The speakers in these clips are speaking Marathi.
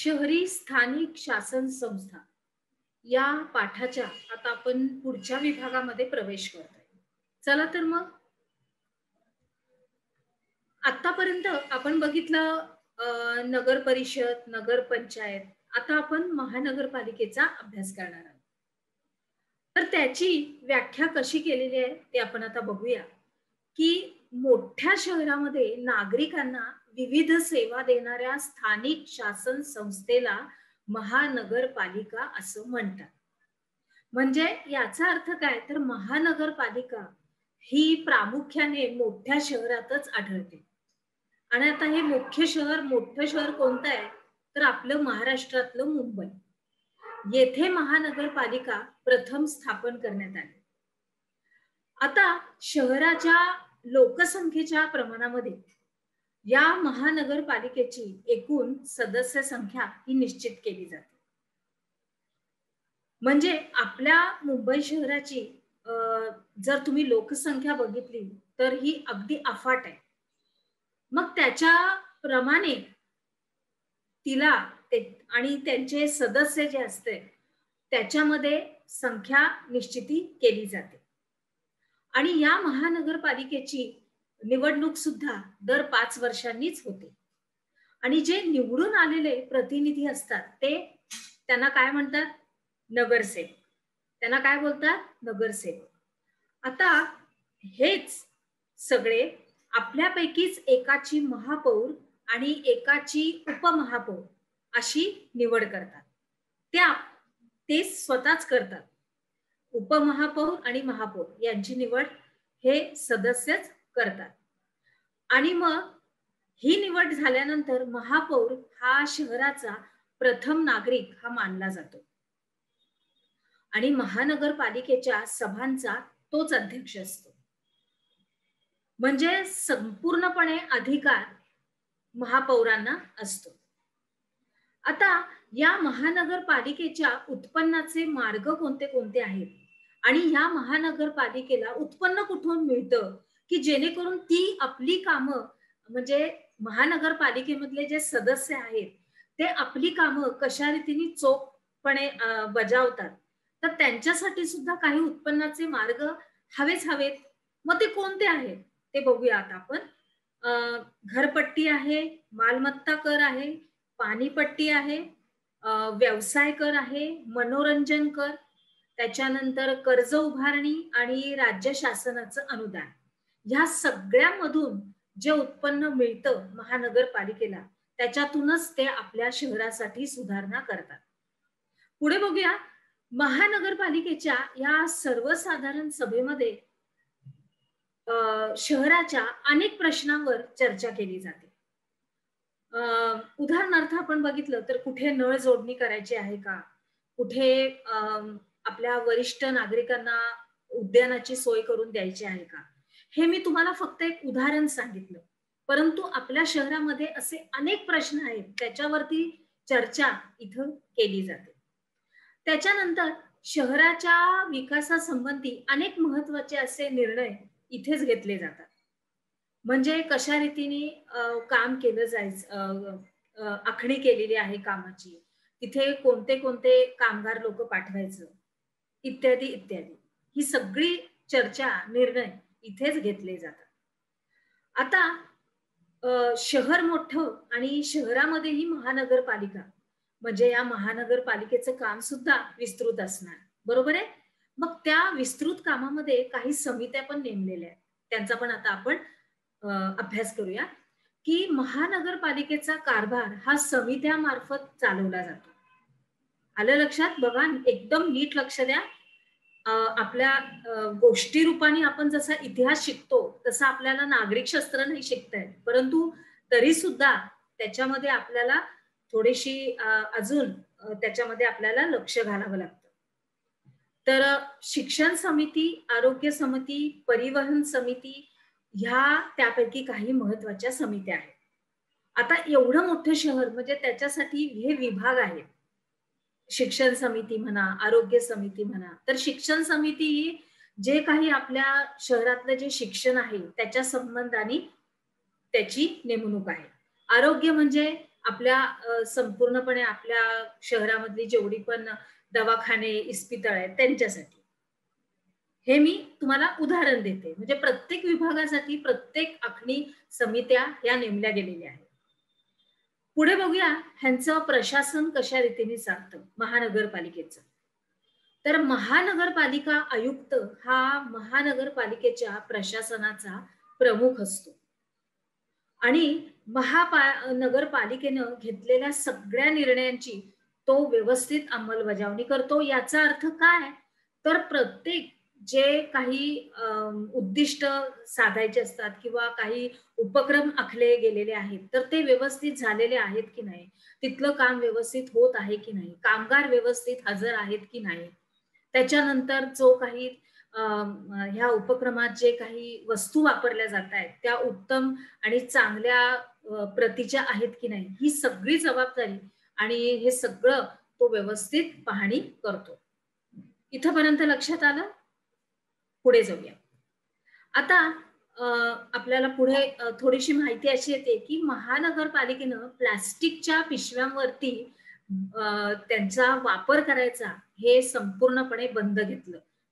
शहरी स्थानिक शासन संस्था या पाठाच्या आता आपण पुढच्या विभागामध्ये प्रवेश करतोय. चला तर मग आतापर्यंत आपण बघितलं नगर परिषद, नगर पंचायत. आता आपण महानगरपालिकेचा अभ्यास करणार आहोत. तर त्याची व्याख्या कशी केलेली आहे ते आपण आता बघूया, की मोठ्या शहरामध्ये नागरिकांना विविध सेवा देणाऱ्या स्थानिक शासन संस्थेला महानगरपालिका असं म्हणतात. म्हणजे याचा अर्थ काय तर महानगरपालिका ही प्रामुख्याने मोठ्या शहरातच आढळते. आणि आता हे मोठं शहर कोणतं आहे? तर आपलं महाराष्ट्रातलं मुंबई. येथे महानगरपालिका प्रथम स्थापन करण्यात आली. आता शहराच्या लोकसंख्येच्या प्रमाणामध्ये या महानगरपालिकेची एकूण सदस्य संख्या ही निश्चित केली जाते. म्हणजे आपल्या मुंबई शहराची अ, जर तुम्ही लोकसंख्या बघितली तर ही अगदी अफाट आहे. मग त्याच्या प्रमाणे तिला ते आणि त्यांचे सदस्य जे असते त्याच्यामध्ये संख्या निश्चिती केली जाते. आणि या महानगरपालिकेची निवडणूक सुद्धा दर 5 वर्षांनीच होते. आणि जे निवडून आलेले प्रतिनिधी असतात ते त्यांना काय म्हणतात? नगरसेवक. त्यांना काय बोलतात? नगरसेवक. आता हेच सगळे आपल्यापैकीच एकाची महापौर आणि एकाची उपमहापौर अशी निवड करतात. त्या ते स्वतःच करतात. उपमहापौर आणि महापौर यांची निवड हे सदस्यच करतात. आणि मग ही निवड झाल्यानंतर महापौर हा शहराचा प्रथम नागरिक हा मानला जातो. आणि महानगरपालिकेच्या सभांचा तोच अध्यक्ष असतो. म्हणजे संपूर्णपणे अधिकार महापौरांना असतो. आता या महानगरपालिकेच्या उत्पन्नाचे मार्ग कोणते कोणते आहेत आणि ह्या महानगरपालिकेला उत्पन्न कुठून मिळतं, की जेणेकरून ती आपली कामं म्हणजे महानगरपालिकेमधले जे सदस्य आहेत ते आपली कामं कशा रीतीने चोखपणे बजावतात. तर त्यांच्यासाठी सुद्धा काही उत्पन्नाचे मार्ग हवेत. मग ते कोणते आहेत ते बघूया आता आपण. अ, घरपट्टी आहे, मालमत्ता कर आहे, पाणीपट्टी आहे, व्यवसाय कर आहे, मनोरंजन कर, त्याच्यानंतर कर्ज उभारणी आणि राज्य शासनाचं अनुदान. ह्या सगळ्यामधून जे उत्पन्न मिळतं महानगरपालिकेला त्याच्यातूनच ते आपल्या शहरासाठी सुधारणा करतात. पुढे बघूया. महानगरपालिकेच्या या सर्वसाधारण सभेमध्ये शहराच्या अनेक प्रश्नांवर चर्चा केली जाते. उदाहरणार्थ आपण बघितलं तर कुठे नळ जोडणी करायची आहे का? कुठे आपल्या वरिष्ठ नागरिकांना उद्यानाची सोय करून द्यायची आहे का? हे मी तुम्हाला फक्त एक उदाहरण सांगितलं. परंतु आपल्या शहरामध्ये असे अनेक प्रश्न आहेत त्याच्यावरती चर्चा इथं केली जाते. त्याच्यानंतर शहराच्या विकासासंबंधी अनेक महत्वाचे असे निर्णय इथेच घेतले जातात. म्हणजे कशा रीतीने काम केलं जायचं, आखणी केलेली आहे कामाची. तिथे कोणते कोणते कामगार लोक पाठवायचं इत्यादी इत्यादी. ही सगळी चर्चा, निर्णय इथेच घेतले जातात. आता शहर मोठं आणि शहरामध्येही महानगरपालिका म्हणजे या महानगरपालिकेचं काम सुद्धा विस्तृत असणार. बरोबर आहे? मग त्या विस्तृत कामामध्ये काही समित्या पण नेमलेल्या आहेत. त्यांचा पण आता आपण अभ्यास करूया, की महानगरपालिकेचा कारभार हा समित्यामार्फत चालवला जातो. आलं लक्षात? बघा एकदम नीट लक्ष द्या. आपल्या गोष्टी रूपाने आपण जसा इतिहास शिकतो तसा आपल्याला नागरिक शास्त्र नाही शिकता येत. परंतु तरी सुद्धा त्याच्यामध्ये आपल्याला थोडीशी अजून त्याच्यामध्ये आपल्याला लक्ष घालावं लागतं. तर शिक्षण समिती, आरोग्य समिती, परिवहन समिती ह्या त्यापैकी काही महत्वाच्या समित्या आहेत. आता एवढं मोठं शहर म्हणजे त्याच्यासाठी हे विभाग आहेत. शिक्षण समिती म्हणा, आरोग्य समिती म्हणा. तर शिक्षण समिती ही जे काही आपल्या शहरातलं जे शिक्षण आहे त्याच्या संबंधाने त्याची नेमणूक आहे. आरोग्य म्हणजे आपल्या संपूर्णपणे आपल्या शहरामधली जेवढी पण दवाखाने, इस्पितळ आहेत त्यांच्यासाठी. हे मी तुम्हाला उदाहरण देते. म्हणजे प्रत्येक विभागासाठी प्रत्येक आखणी समित्या या नेमल्या गेलेल्या आहेत. पुढे बघूया ह्यांचं प्रशासन कशा रीतीने चालतं महानगरपालिकेचं. तर महानगरपालिका आयुक्त हा महानगरपालिकेच्या प्रशासनाचा प्रमुख असतो आणि नगरपालिकेनं घेतलेल्या सगळ्या निर्णयांची तो व्यवस्थित अंमलबजावणी करतो. याचा अर्थ काय? तर प्रत्येक जे काही उद्दिष्ट साधायचे असतात किंवा काही उपक्रम आखले गेलेले आहेत, तर ते व्यवस्थित झालेले आहेत की नाही? तिथलं काम व्यवस्थित होत आहे की नाही? कामगार व्यवस्थित हजर आहेत की नाही? त्याच्यानंतर जो काही ह्या उपक्रमात जे काही वस्तू वापरल्या जात आहेत, त्या उत्तम आणि चांगल्या प्रतीच्या आहेत की नाही? ही सगळी जबाबदारी आणि हे सगळं तो व्यवस्थित पाहणी करतो. इथपर्यंत लक्षात आलं? पुढे जाऊया. आता अ, आपल्याला पुढे थोडीशी माहिती अशी येते, की महानगरपालिकेनं प्लास्टिकच्या पिशव्यांवरती त्यांचा वापर करायचा हे संपूर्णपणे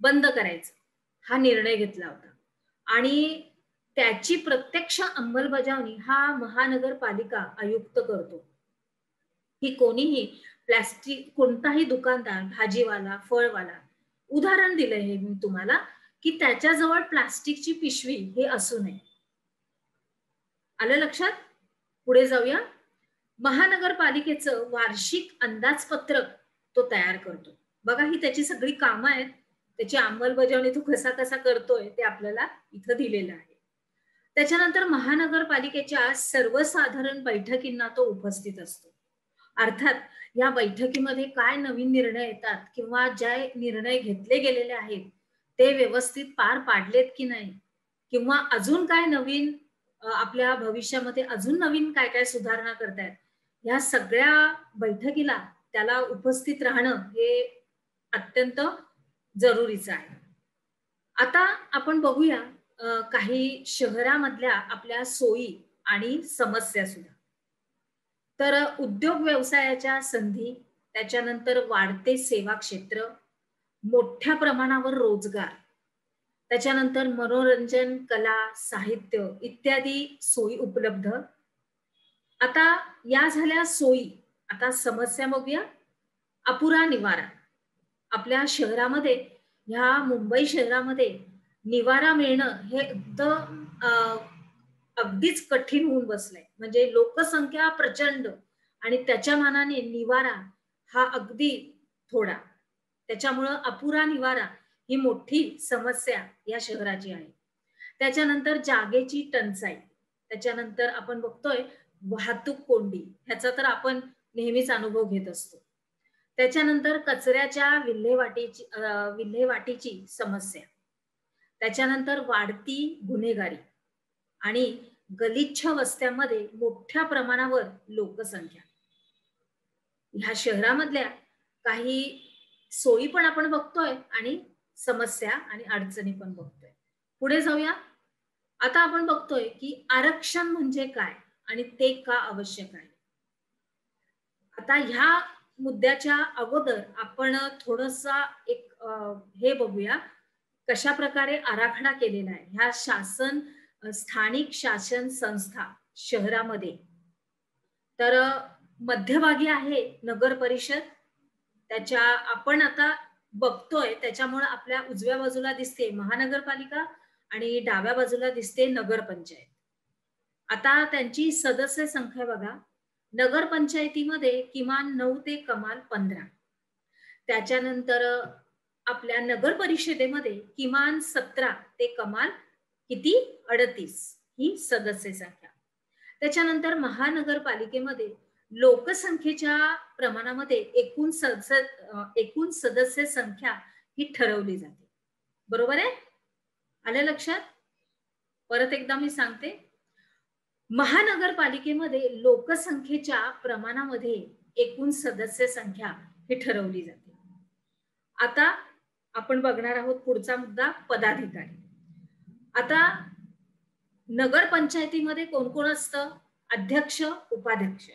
बंद करायचं. हा निर्णय घेतला होता. आणि त्याची प्रत्यक्ष अंमलबजावणी हा महानगरपालिका आयुक्त करतो. की कोणीही प्लास्टिक कोणताही दुकानदार, भाजीवाला, फळवाला उदाहरण दिलंय हे मी तुम्हाला, की त्याच्याजवळ प्लास्टिकची पिशवी हे असू नये. आलं लक्षात? पुढे जाऊया. महानगरपालिकेचं वार्षिक अंदाजपत्रक तो तयार करतो. बघा ही त्याची सगळी कामं आहेत. त्याची अंमलबजावणी तो कसा कसा करतोय ते आपल्याला इथं दिलेलं आहे. त्याच्यानंतर महानगरपालिकेच्या सर्वसाधारण बैठकींना तो उपस्थित असतो. अर्थात या बैठकीमध्ये काय नवीन निर्णय येतात किंवा जे निर्णय घेतले गेलेले आहेत ते व्यवस्थित पार पाडलेत की नाही किंवा अजून काय नवीन आपल्या भविष्यामध्ये अजून नवीन काय काय सुधारणा करतायत ह्या सगळ्या बैठकीला त्याला उपस्थित राहणं हे अत्यंत जरुरीचं आहे. आता आपण बघूया काही शहरामधल्या आपल्या सोयी आणि समस्या सुद्धा. तर उद्योग व्यवसायाच्या संधी, त्याच्यानंतर वाढते सेवा क्षेत्र, मोठ्या प्रमाणावर रोजगार, त्याच्यानंतर मनोरंजन, कला, साहित्य इत्यादी सोयी उपलब्ध. आता या झाल्या सोयी. आता समस्या बघूया. अपुरा निवारा. आपल्या शहरामध्ये ह्या मुंबई शहरामध्ये निवारा मिळणं हे अगदीच कठीण होऊन बसलंय. म्हणजे लोकसंख्या प्रचंड आणि त्याच्या मानाने निवारा हा अगदी थोडा. त्याच्यामुळं अपुरा निवारा ही मोठी समस्या या शहराची आहे. त्याच्यानंतर जागेची टंचाई. त्याच्यानंतर आपण बघतोय वाहतूक कोंडी. ह्याचा तर आपण नेहमीच अनुभव घेत असतो. त्याच्यानंतर कचऱ्याच्या विल्हेवाटीची समस्या. त्याच्यानंतर वाढती गुन्हेगारी आणि गलिच्छ वस्त्यांमध्ये मोठ्या प्रमाणावर लोकसंख्या. ह्या शहरामधल्या काही सोयी पण आपण बघतोय आणि समस्या आणि अडचणी पण बघतोय. पुढे जाऊया. आता आपण बघतोय की आरक्षण म्हणजे काय आणि ते का आवश्यक आहे. आता ह्या मुद्द्याच्या अगोदर आपण थोडसा एक हे बघूया कशा प्रकारे आराखडा केलेला आहे ह्या स्थानिक शासन संस्था शहरामध्ये. तर मध्यभागी आहे नगर परिषद. त्याच्या आपण आता बघतोय त्याच्यामुळे आपल्या उजव्या बाजूला दिसते महानगरपालिका आणि डाव्या बाजूला दिसते नगरपंचायत. आता त्यांची सदस्य संख्या बघा. नगरपंचायतीमध्ये किमान 9 ते कमाल 15. त्याच्यानंतर आपल्या नगर परिषदेमध्ये किमान 17 ते कमाल किती 38 ही सदस्य संख्या. त्याच्यानंतर महानगरपालिकेमध्ये लोकसंख्येच्या प्रमाणामध्ये एकूण सदस्य संख्या ही ठरवली जाते. बरोबर आहे? आलं लक्षात? परत एकदा मी सांगते. महानगरपालिकेमध्ये लोकसंख्येच्या प्रमाणामध्ये एकूण सदस्य संख्या ही ठरवली जाते. आता आपण बघणार आहोत पुढचा मुद्दा पदाधिकारी. आता नगरपंचायतीमध्ये कोण कोण असतं? अध्यक्ष, उपाध्यक्ष.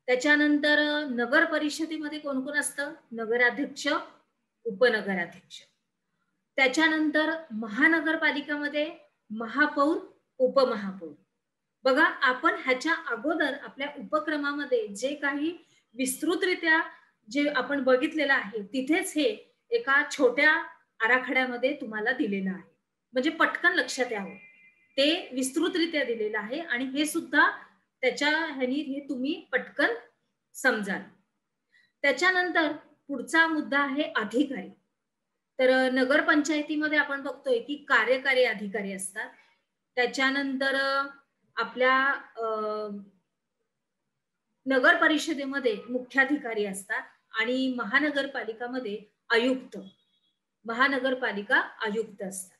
त्याच्यानंतर नगर परिषदेमध्ये कोण कोण असतं? नगराध्यक्ष, उपनगराध्यक्ष. त्याच्यानंतर महानगरपालिकामध्ये महापौर, उपमहापौर. बघा, आपण ह्याच्या अगोदर आपल्या उपक्रमामध्ये जे काही विस्तृतरित्या जे आपण बघितलेलं आहे तिथेच हे एका छोट्या आराखड्यामध्ये तुम्हाला दिलेलं आहे, म्हणजे पटकन लक्षात यावं. ते विस्तृतरित्या दिलेलं आहे आणि हे सुद्धा त्याच्या ह्यानी हे तुम्ही पटकन समजाल. त्याच्यानंतर पुढचा मुद्दा आहे अधिकारी. तर नगरपंचायतीमध्ये आपण बघतोय की कार्यकारी अधिकारी असतात. त्याच्यानंतर आपल्या नगर परिषदेमध्ये मुख्याधिकारी असतात आणि महानगरपालिकामध्ये आयुक्त, महानगरपालिका आयुक्त असतात.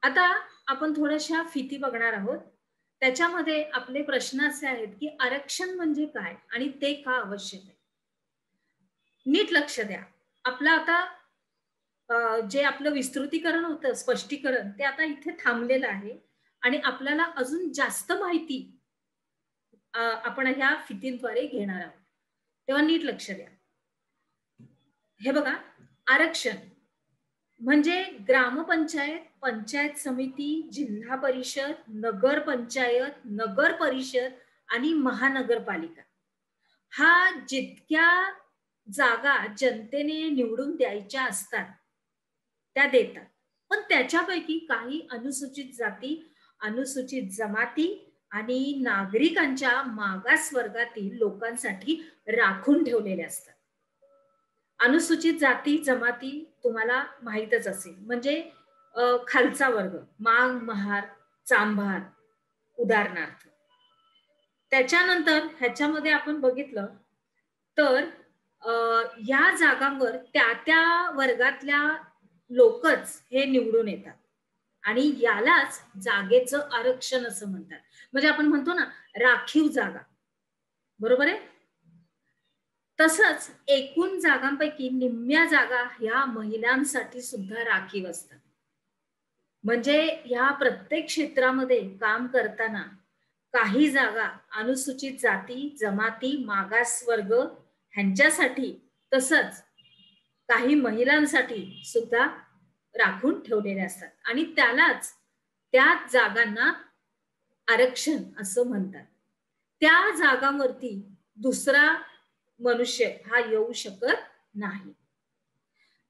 आता आपण थोड्याशा फिती बघणार आहोत. त्याच्यामध्ये आपले प्रश्न असे आहेत की आरक्षण म्हणजे काय आणि ते का आवश्यक आहे. नीट लक्ष द्या. आपलं आता जे आपलं विस्तृतीकरण होतं, स्पष्टीकरण, ते आता इथे थांबलेलं आहे आणि आपल्याला अजून जास्त माहिती आपण ह्या फितींद्वारे घेणार आहोत. तेव्हा नीट लक्ष द्या. हे बघा, आरक्षण म्हणजे ग्रामपंचायत, पंचायत समिती, जिल्हा परिषद, नगर पंचायत, नगर परिषद आणि महानगरपालिका हा जितक्या जागा जनतेने निवडून द्यायच्या असतात त्या देतात. पण त्याच्यापैकी काही अनुसूचित जाती, अनुसूचित जमाती आणि नागरिकांच्या मागास वर्गातील लोकांसाठी राखून ठेवलेले असतात. अनुसूचित जाती जमाती तुम्हाला माहीतच असेल, म्हणजे खालचा वर्ग, माग, महार, चांभार उदाहरणार्थ. त्याच्यानंतर ह्याच्यामध्ये आपण बघितलं तर या जागांवर त्या वर्गातल्या लोकच हे निवडून येतात आणि यालाच जागेचं आरक्षण असं म्हणतात. म्हणजे आपण म्हणतो ना राखीव जागा, बरोबर आहे. तसंच एकूण जागांपैकी निम्म्या जागा ह्या महिलांसाठी सुद्धा राखीव असतात. म्हणजे ह्या प्रत्येक क्षेत्रामध्ये काम करताना काही जागा अनुसूचित जाती जमाती मागासवर्ग ह्यांच्यासाठी, तसंच काही महिलांसाठी सुद्धा राखून ठेवलेले असतात आणि त्यालाच त्या जागांना आरक्षण असं म्हणतात. त्या जागांवरती दुसरा मनुष्य हा येऊ शकत नाही.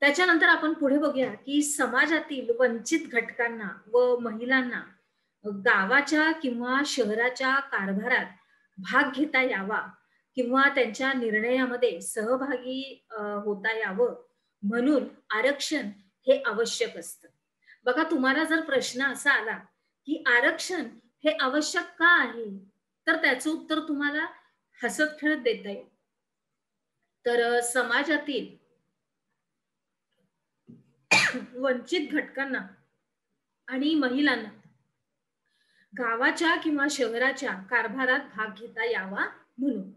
त्याच्यानंतर आपण पुढे बघूया की समाजातील वंचित घटकांना व महिलांना गावाच्या किंवा शहराच्या कारभारात भाग घेता यावा किंवा त्यांच्या निर्णयामध्ये सहभागी होता यावं म्हणून आरक्षण हे आवश्यक असतं. बघा, तुम्हाला जर प्रश्न असा आला की आरक्षण हे आवश्यक का आहे, तर त्याचं उत्तर तुम्हाला हसत खेळत देता येईल. तर समाजातील वंचित घटकांना आणि महिलांना गावाच्या किंवा शहराच्या कारभारात भाग घेता यावा म्हणून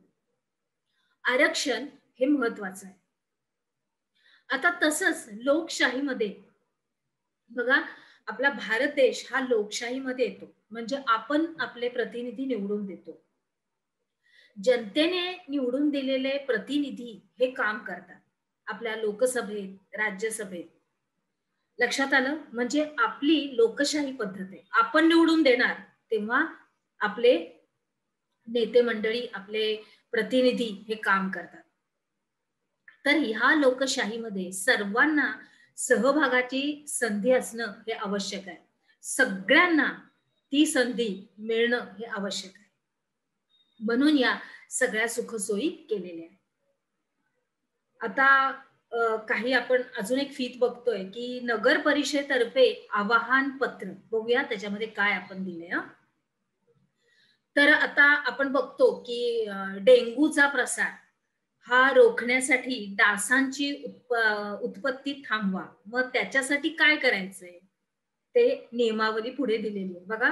आरक्षण हे महत्वाचं आहे. आता तसंच लोकशाहीमध्ये बघा, आपला भारत देश हा लोकशाहीमध्ये येतो, म्हणजे आपण आपले प्रतिनिधी निवडून देतो. जनतेने निवडून दिलेले प्रतिनिधी हे काम करतात आपल्या लोकसभेत, राज्यसभेत. लक्षात आलं? म्हणजे आपली लोकशाही पद्धत आहे. आपण निवडून देणार तेव्हा आपले नेते मंडळी, आपले प्रतिनिधी हे काम करतात. तर ह्या लोकशाहीमध्ये सर्वांना सहभागाची संधी असणं हे आवश्यक आहे. सगळ्यांना ती संधी मिळणं हे आवश्यक आहे. म्हणून या सगळ्या सुखसोयी केलेल्या आहेत. आता काही आपण अजून एक फीत बघतोय की नगर परिषदेतर्फे आवाहन पत्र बघूया त्याच्यामध्ये काय आपण दिलंय. तर आता आपण बघतो की डेंग्यूचा प्रसार हा रोखण्यासाठी डासांची उत्पत्ती थांबवा. मग त्याच्यासाठी काय करायचंय ते नियमावली पुढे दिलेली आहे. बघा,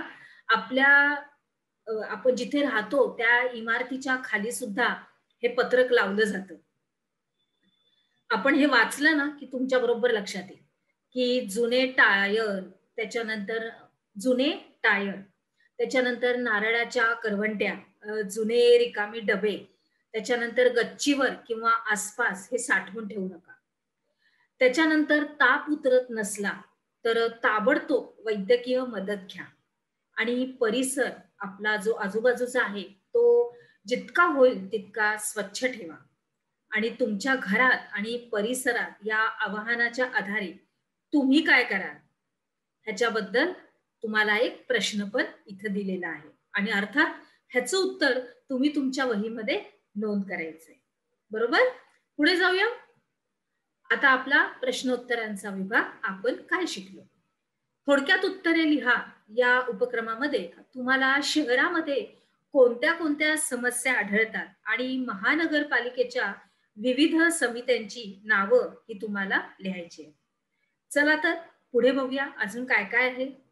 आपण जिथे राहतो त्या इमारतीच्या खाली सुद्धा हे पत्रक लावलं जातं. आपण हे वाचलं ना की तुमच्या बरोबर लक्षात येईल की जुने टायर, त्याच्यानंतर नारळाच्या करवंट्या जुने रिकामे डबे, त्याच्यानंतर गच्चीवर किंवा आसपास हे साठवून ठेवू नका. त्याच्यानंतर ताप उतरत नसला तर ताबडतोब वैद्यकीय मदत घ्या आणि परिसर आपला जो आजूबाजूचा आहे तो जितका होईल तितका स्वच्छ ठेवा. आणि तुमच्या घरात आणि परिसरात या आवाहनाच्या आधारे तुम्ही काय कराल ह्याच्याबद्दल तुम्हाला एक प्रश्न पण इथं दिलेला आहे आणि अर्थात ह्याचं उत्तर तुम्ही तुमच्या वहीमध्ये नोंद करायचंय. बरोबर? पुढे जाऊया. आता आपला प्रश्नोत्तरांचा विभाग आपण काय शिकलो. थोडक्यात उत्तरे लिहा या उपक्रमामध्ये तुम्हाला शहरामध्ये कोणत्या कोणत्या समस्या आढळतात आणि महानगरपालिकेच्या विविध समित्यांची नावं ही तुम्हाला लिहायची आहेत. चला तर पुढे बघूया अजून काय काय आहे.